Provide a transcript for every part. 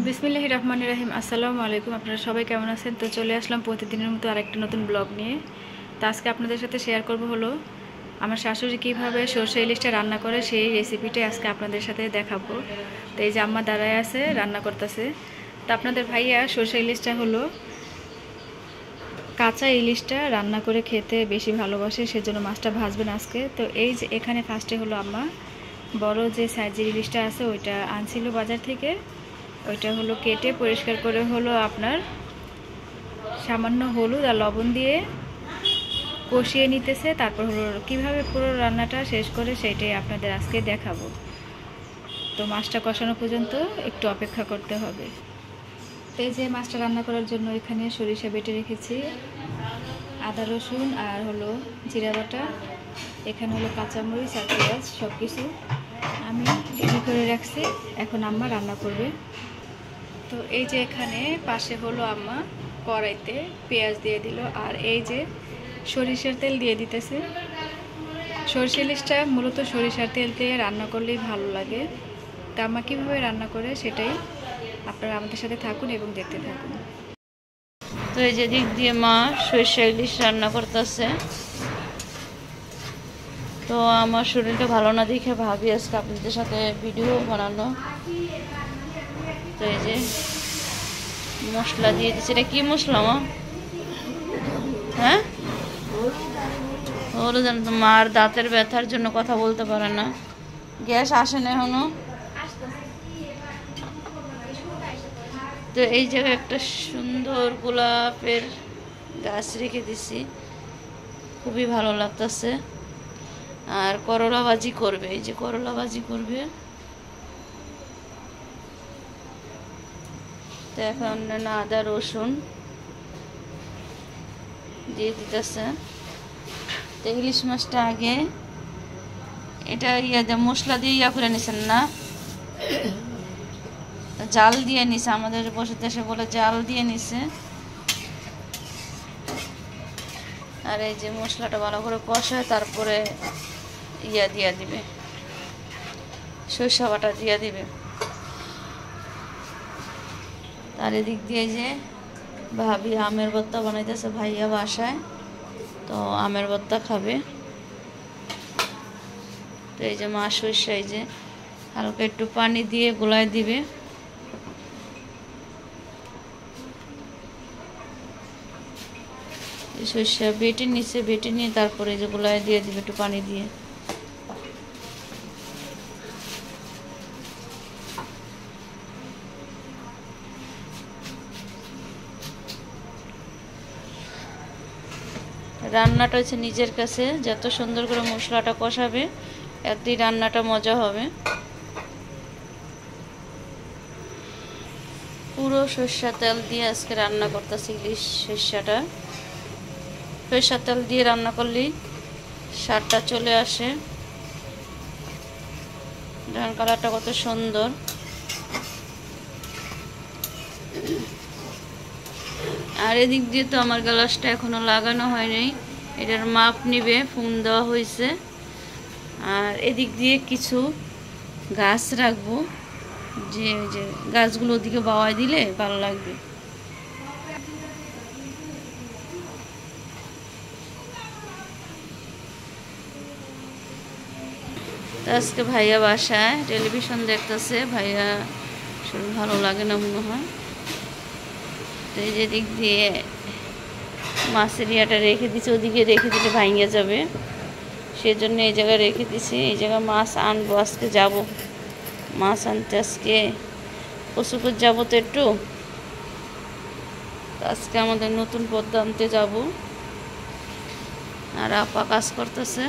বিসমিল্লাহির রহমানির রহিম। আসসালামু আলাইকুম। আপনারা সবাই কেমন আছেন? তো চলে আসলাম প্রতিদিনের মতো আরেকটা নতুন ব্লগ নিয়ে। তো আজকে আপনাদের সাথে শেয়ার করব হলো আমার শাশুড়ি কীভাবে সরষে ইলিশটা রান্না করে, সেই রেসিপিটাই আজকে আপনাদের সাথে দেখাবো। তো এই যে আম্মা দাঁড়ায় আছে, রান্না করতেছে। তো আপনাদের ভাইয়া সরষে ইলিশটা হলো কাঁচা ইলিশটা রান্না করে খেতে বেশি ভালোবাসে, সেজন্য মাছটা ভাজবেন আজকে। তো এই যে এখানে ফার্স্টে হলো আম্মা বড় যে সাইজের ইলিশটা আছে ওইটা আনছিল বাজার থেকে। ওইটা হলো কেটে পরিষ্কার করে হলো আপনার সামান্য হলুদ আর লবণ দিয়ে কষিয়ে নিতেছে। তারপর হলো কীভাবে পুরো রান্নাটা শেষ করে সেটাই আপনাদের আজকে দেখাবো। তো মাছটা কষানো পর্যন্ত একটু অপেক্ষা করতে হবে। তো এই যে মাছটা রান্না করার জন্য এখানে সরিষা বেটে রেখেছি, আদা রসুন আর হলো জিরা বাটা, এখানে হলো কাঁচামরিচ আর পেঁয়াজ, সব কিছু আমি রেডি করে রাখছি। এখন আম্মা রান্না করবে। তো এই যে এখানে পাশে হলো আম্মা কড়াইতে পেঁয়াজ দিয়ে দিল, আর এই যে সরিষার তেল দিয়ে দিতেছে। সরষে ইলিশটা মূলত সরিষার তেল দিয়ে রান্না করলেই ভালো লাগে। তা আম্মা কীভাবে রান্না করে সেটাই আপনারা আমাদের সাথে থাকুন এবং দেখতে থাকুন। তো এই যে দিক দিয়ে মা সরষে ইলিশ রান্না করতেছে। তো আমার শরীরটা ভালো না দেখে ভাবি আজকে আপনাদের সাথে ভিডিও বানানো। তো এই যে মশলা দিয়ে দিচ্ছে। এটা কি মশলা মা? হ্যাঁ, ওরা জানো তো, মার দাঁতের ব্যথার জন্য কথা বলতে পারে না, গ্যাস আসে না এখনো। তো এই জায়গায় একটা সুন্দর গোলাপের গাছ রেখে দিছি, খুবই ভালো লাগতেছে। আর করলা ভাজি করবে, এই যে করলা ভাজি করবে। তো এখন না আদা রসুন দিয়ে দিতেছে। তো ইলিশ মাছটা আগে এটা মশলা দিয়ে করে নিছেন না, জাল দিয়ে নিছে, আমাদের বসে দেশে বলে জাল দিয়ে নিছে। আর এই যে মশলাটা ভালো করে কষায় তারপরে দিয়ে দিবে, সরিষা বাটা দিয়ে দিবে। আর এদিক দিয়ে যে ভাবি আমের ভর্তা বানাইতেছে ভাইয়া বাসায়, তো আমের ভর্তা খাবে। তো এই যে মা সরিষা এই যে হালকা একটু পানি দিয়ে গোলায় দিবে। সরিষা বেটে নিচে, বেটে নিয়ে তারপরে যে গোলায় দিয়ে দিবে একটু পানি দিয়ে। রান্নাটা হচ্ছে নিজের কাছে, যত সুন্দর করে মশলাটা কষাবে একদিন রান্নাটা মজা হবে। পুরো সরষের তেল দিয়ে আজকে রান্না করতেছি ইলিশ। সরষের তেল দিয়ে রান্না করলেই স্বাদটা চলে আসে। ডান কালারটা কত সুন্দর। আর এদিক দিয়ে তো আমার গ্লাসটা এখনো লাগানো হয়নি, এটার মাপ নিবে, ফোম দেওয়া হয়েছে। আর এদিক দিয়ে কিছু গাছ রাখবো, যে গাছগুলো ওদিকে বাওয়ায় দিলে ভালো লাগবে। আজকে ভাইয়া বাসায় টেলিভিশন দেখতেছে, ভাইয়া শরীর ভালো লাগে না মনে হয়। তো এই যে দিক দিয়ে মাছের ইয়াটা রেখে দিচ্ছে, ওদিকে রেখে দিলে ভাঙিয়ে যাবে, সেজন্য এই জায়গায় রেখে দিছি। এই জায়গায় মাছ আনবো, আজকে যাব মাছ আনতে, আজকে পশুপুর যাবো তো একটু। আজকে আমাদের নতুন পদ্মা আনতে যাব। আর আপা কাজ করতেছে।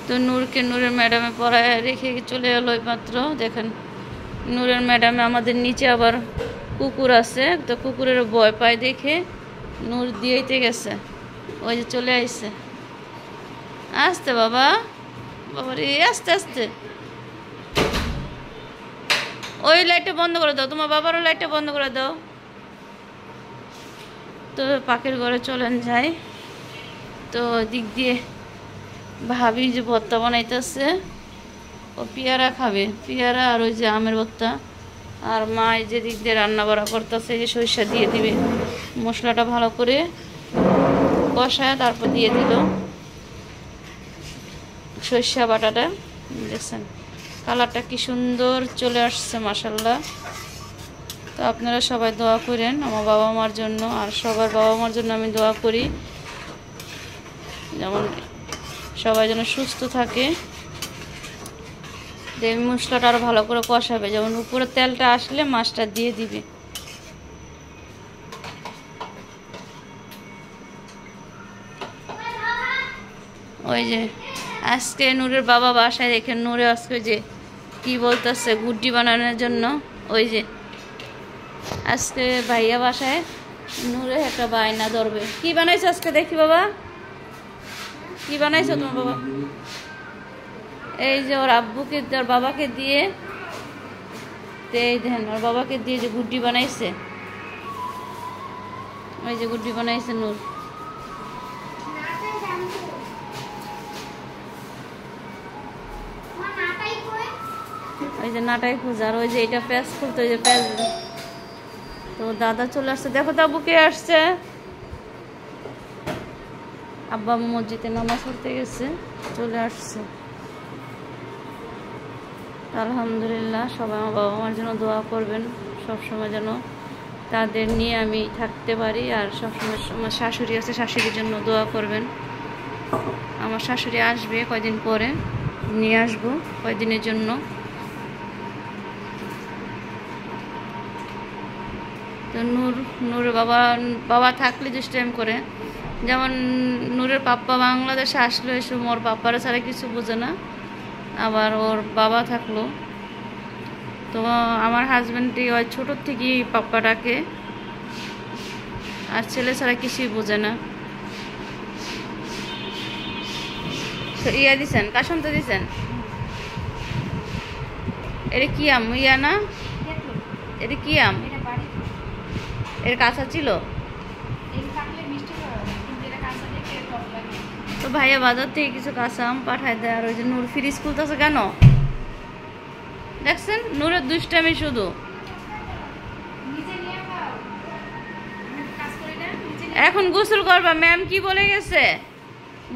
তো নূরের ম্যাডামে পড়ায় রেখে চলে এলো মাত্র। দেখেন নূরের ম্যাডামে আমাদের নিচে আবার কুকুর আছে, তো কুকুরের ভয় পায় দেখে নূর দিয়েইতে গেছে, ওই যে চলে আইছে। আস্তে বাবা, রে আস্তে আস্তে। ওই লাইটটা বন্ধ করে দাও, তোমার বাবারও লাইটটা বন্ধ করে দাও। তো পাখির ঘরে চলেন যাই। তো দিক দিয়ে ভাবি যে ভর্তা বানাইতেছে, ও পেয়ারা খাবে, পেয়ারা আর ওই যে আমের ভর্তা। আর মা এই যে দিক দিয়ে রান্না বাড়া করতেছে, যে সরিষা দিয়ে দিবে, মশলাটা ভালো করে কষায় তারপর দিয়ে দিল সরিষা বাটাটা। দেখছেন কালারটা কি সুন্দর চলে আসছে মাশাআল্লাহ। তো আপনারা সবাই দোয়া করেন আমার বাবা মার জন্য, আর সবার বাবা মার জন্য আমি দোয়া করি, যেমন সবাই যেন সুস্থ থাকে। এই মশলাটা আরও ভালো করে কষাবে, যেমন উপরে তেলটা আসলে মাছটা দিয়ে দিবে। ওই যে আজকে নূরের বাবা বাসায় দেখেন, নূরে আজকে যে কি বলতেছে গুড্ডি বানানোর জন্য। ওই যে আজকে ভাইয়া বাসায় নূরে একটা বায়না ধরবে। কি বানাইছো আজকে দেখি বাবা, কি বানাইছো তোমার বাবা? এই যে ওর আব্বুকে ওর বাবাকে দিয়ে, এই দেখেন ওর বাবাকে দিয়ে যে গুড্ডি বানাইছে, ওই যে গুড্ডি বানাইছে নূর। ওই যে নাটাই খুঁজে, আর ওই যে এটা প্যাঁচ খুলতে, ওই যে প্যাঁচ। তো দাদা চলে আসছে, দেখো তো আব্বু কে আসছে। আব্বা মসজিদে নামাজ পড়তে গেছে, চলে আসছে। আলহামদুলিল্লাহ, সবাই আমার বাবা মার জন্য দোয়া করবেন, সবসময় যেন তাদের নিয়ে আমি থাকতে পারি। আর সবসময় আমার শাশুড়ি আছে, শাশুড়ির জন্য দোয়া করবেন। আমার শাশুড়ি আসবে কয়দিন পরে, নিয়ে আসবো কয়দিনের জন্য। তো নূরের বাবা থাকলে দুষ্টাইম করে, যেমন নূরের পাপ্পা বাংলাদেশে আসলো, এসে ওর পাপ্পারা ছাড়া কিছু বোঝে না। আবার ওর বাবা থাকলো, তো আমার হাজব্যান্ডটি ওই ছোটোর থেকেই পাপ্পাটাকে, আর ছেলে ছাড়া কিছুই বোঝে না। ইয়া দিছেন, কাসম তো দিছেন। এটা কি আম? ইয়া না, এটা কি আম? এর কাঁচা ছিল তো ভাইয়া বাজার থেকে কিছু কাঁচা আম পাঠায় দেয়। আর ওই যে নূর ফ্রিজ খুলতেছে কেন দেখছেন? নূরের দুষ্টামি শুধু। এখন গোসল করবা, ম্যাম কি বলে গেছে?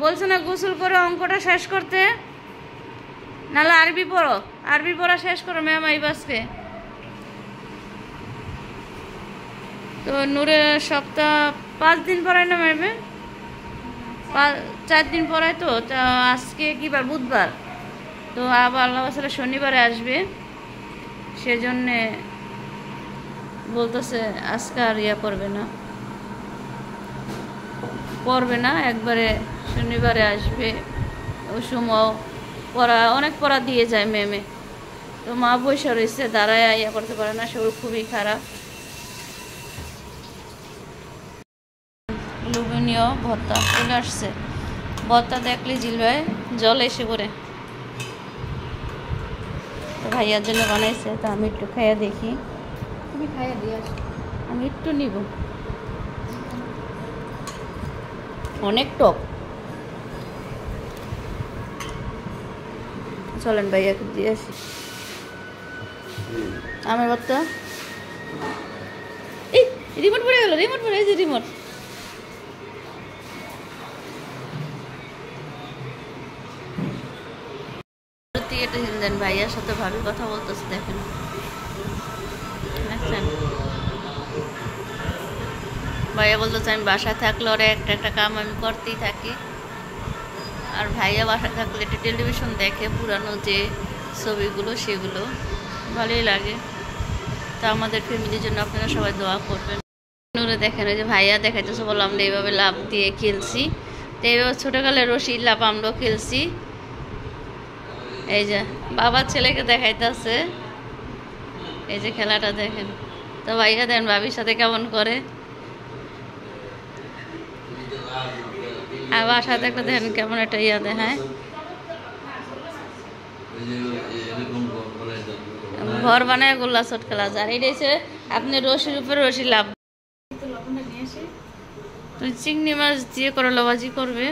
বলছে না গোসল করে অঙ্কটা শেষ করতে, নাহলে আরবি পড়ো, আরবি পড়া শেষ করো ম্যাম আইবাসকে। তো নূরে সপ্তাহ 5 দিন পড়ায় না ম্যামে, 4 দিন পড়ায়। তো আজকে কি বার? বুধবার। তো আবার আল্লাহ আসলে শনিবারে আসবে, সেজন্যে বলতেছে আজকে আর ইয়া পড়বে না, একবারে শনিবারে আসবে। ওই সময় অনেক পড়া দিয়ে যায় ম্যামে। তো মা বৈশা রয়েছে, দাঁড়ায় ইয়া করতে পারে না, শরীর খুবই খারাপ। লোভনীয় ভর্তা চলে আসছে, ভর্তা দেখলে জিলবায় জল এসে পড়ে। তো ভাইয়ার জন্য বানাইছে, তো আমি একটু খাইয়া দেখি। তুমি খাইয়া দিয়ে আমি একটু নিব, অনেক টক। চলেন ভাইয়াকে দিয়ে আসি আমার ভর্তা। এই রিমোট পড়ে গেল, রিমোট পড়ে, এই যে রিমোট। এটা দেন, ভাইয়ার সাথে ভাবি কথা বলতেছে, দেখেন দেখছেন। ভাইয়া বলতেছে আমি বাসায় থাকলে ওরা একটা কাম আমি করতেই থাকি। আর ভাইয়া বাসায় থাকলে একটা টেলিভিশন দেখে, পুরানো যে ছবিগুলো সেগুলো ভালোই লাগে। তো আমাদের ফ্যামিলির জন্য আপনারা সবাই দোয়া করবেন। নূরে দেখেন ওই যে ভাইয়া দেখাইতেছে, বললাম আমরা এইভাবে লাভ দিয়ে খেলছি। তো এইভাবে ছোটোকালে রশি লাভ আমরাও খেলছি। এই যে বাবার ছেলেকে দেখাইতেছে, এই যে খেলাটা দেখেন। তো ভাইয়া দেন ভাবির সাথে কেমন করে, আর বাসাতে একটা দেখেন কেমন একটা ইয়া দেখায়, ঘর বানায় গোল্লা শট খেলা যায়। আর এটা হচ্ছে আপনি রশির উপরে রশি লাভ। চিংড়ি মাছ দিয়ে করলা ভাজি করবে।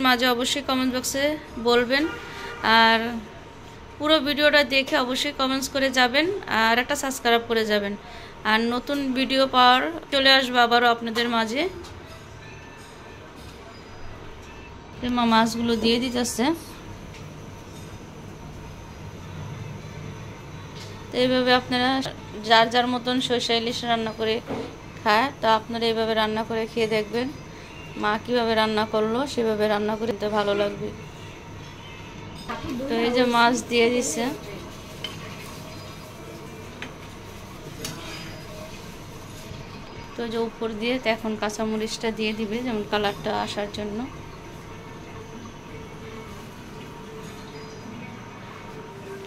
মাঝে অবশ্যই কমেন্ট বক্সে বলবেন, আর পুরো ভিডিওটা দেখে অবশ্যই কমেন্টস করে যাবেন, আর একটা সাবস্ক্রাইব করে যাবেন। আর নতুন ভিডিও পাওয়ার চলে আসবো আবারও আপনাদের মাঝে। মা মাছগুলো দিয়ে দিতেছে। তো এইভাবে আপনারা যার যার মতন সরষে ইলিশ রান্না করে খায়, তো আপনারা এইভাবে রান্না করে খেয়ে দেখবেন। মা কীভাবে রান্না করলো সেভাবে রান্না করে তো ভালো লাগবে। তো এই যে মাছ দিয়ে দিচ্ছে, তো যে উপর দিয়ে তো এখন কাঁচামরিচটা দিয়ে দিবে, যেমন কালারটা আসার জন্য।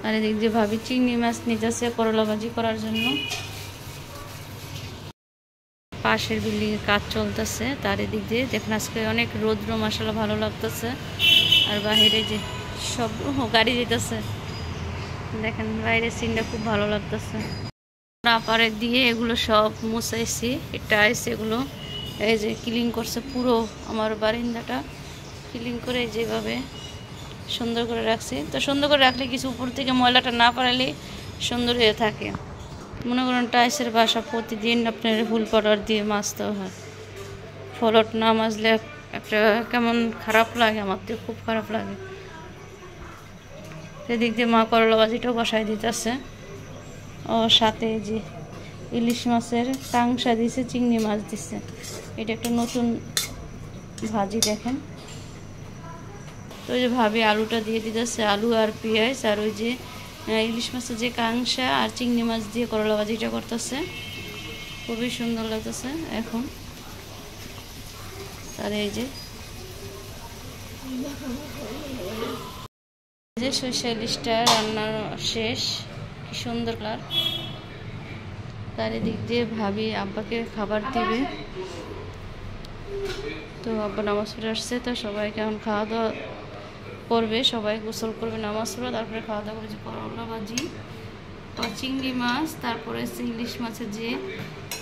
আর এদিক দিয়ে ভাবি চিংড়ি মাছ নিতেছে করলা ভাজি করার জন্য। পাশের বিল্ডিং এর কাজ চলতেছে, তার এদিক দিয়ে দেখুন আজকে অনেক রৌদ্র, মাশাআল্লাহ ভালো লাগতেছে। আর বাইরে যে সব গাড়ি যেতেছে, দেখেন বাইরের সিনটা খুব ভালো লাগতেছে। পাড়ে দিয়ে এগুলো সব মুছাইছি, টাইলস এগুলো এই যে ক্লিন করছে, পুরো আমার বারান্দাটা ক্লিন করে যেভাবে সুন্দর করে রাখছি। তো সুন্দর করে রাখলে কিছু উপর থেকে ময়লাটা না পারলে সুন্দর হয়ে থাকে। মনে করেন টাইলসের বাসা প্রতিদিন আপনার ফুল পাউডার দিয়ে মাজতে হয়, ফলট না মাজলে একটা কেমন খারাপ লাগে, আমার তো খুব খারাপ লাগে। সেদিক দিয়ে মা করলা ভাজিটাও বসাই দিতেছে। ও সাথে যে ইলিশ মাছের কাংসা দিছে, চিংড়ি মাছ দিছে, এটা একটা নতুন ভাজি দেখেন। তো ওই যে ভাবি আলুটা দিয়ে দিতেছে, আলু আর পেঁয়াজ আর ওই যে ইলিশ মাছের যে কাংসা আর চিংড়ি মাছ দিয়ে করলা ভাজিটা করতেছে, খুবই সুন্দর লাগতেছে এখন। আর এই যে সরষে ইলিশটা রান্নার শেষ, কি সুন্দর কালার। তার এদিক দিয়ে ভাবি আব্বাকে খাবার দিবে। তো আব্বা নামাজ পড়ে আসছে, তো সবাইকে এখন খাওয়া দাওয়া করবে, সবাই গোসল করবে, নামাজ পড়ে তারপরে খাওয়া দাওয়া করে। যে করলা ভাজি, চিংড়ি মাছ, তারপরে ইলিশ মাছের যে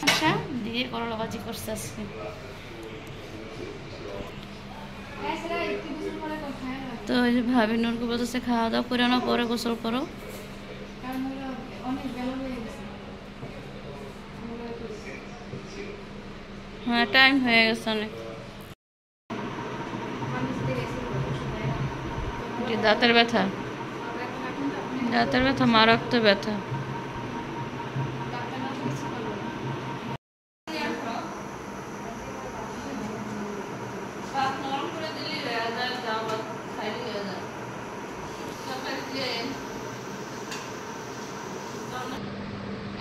কাঁসা দিয়ে করলা ভাজি করছে আজকে। তো ওই যে ভাবি নূরকে বলতেছে খাওয়া দাওয়া করে না, পরে গোসল করো। হ্যাঁ টাইম হয়ে গেছে অনেক। দাঁতের ব্যথা, দাঁতের ব্যথা মারাত্মক ব্যথা।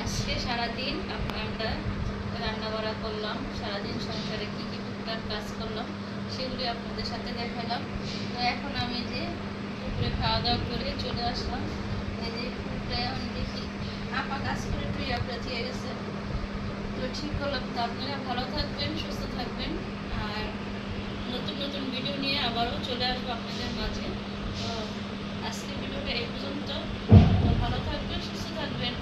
আজকে সারাদিন আমরা রান্না বাড়া করলাম, সারাদিন সংসারে কী কী টুকটাক কাজ করলাম সেগুলি আপনাদের সাথে দেখালাম। তো এখন আমি যে দুপুরে খাওয়া দাওয়া করে চলে আসলাম, এই যে আমি দেখি আপা কাজ করে তুই আপনার দিয়ে গেছে। তো ঠিক করলাম। তো আপনারা ভালো থাকবেন, সুস্থ থাকবেন, আর নতুন নতুন ভিডিও নিয়ে আবারও চলে আসবো আপনাদের মাঝে। তো আজকের ভিডিওটা এই পর্যন্ত। তো ভালো থাকবেন, সুস্থ থাকবেন।